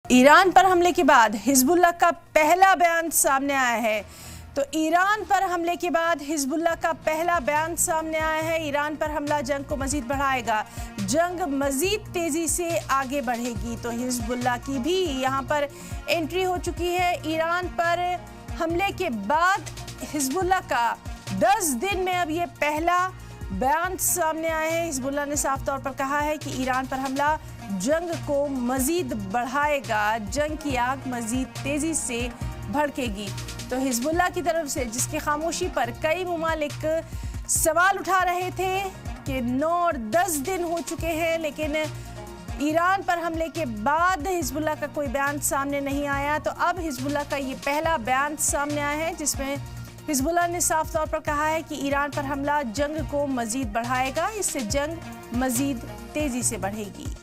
Iran पर हमले के बाद हिजबुल्लाह का पहला बयान सामने आया है। तो ईरान पर हमले के बाद हिजबुल्लाह का पहला बयान सामने आया है। ईरान पर हमला जंग को मजीद बढ़ाएगा, जंग मजीद तेजी से आगे बढ़ेगी। तो हिजबुल्लाह की भी यहाँ पर एंट्री हो चुकी है। ईरान पर हमले के बाद हिजबुल्लाह का 10 दिन में अब ये पहला बयान सामने आया है। हिजबुल्लाह ने साफ तौर पर कहा है कि ईरान पर हमला जंग को मजीद बढ़ाएगा, जंग की आग मजीद तेजी से भड़केगी। तो हिजबुल्लाह की तरफ से जिसकी खामोशी पर कई मुमालिक सवाल उठा रहे थे कि 9 और 10 दिन हो चुके हैं, लेकिन ईरान पर हमले के बाद हिजबुल्लाह का कोई बयान सामने नहीं आया। तो अब हिजबुल्लाह का ये पहला बयान सामने आया है, जिसमें हिजबुल्लाह ने साफ तौर पर कहा है कि ईरान पर हमला जंग को मजीद बढ़ाएगा, इससे जंग मजीद तेजी से बढ़ेगी।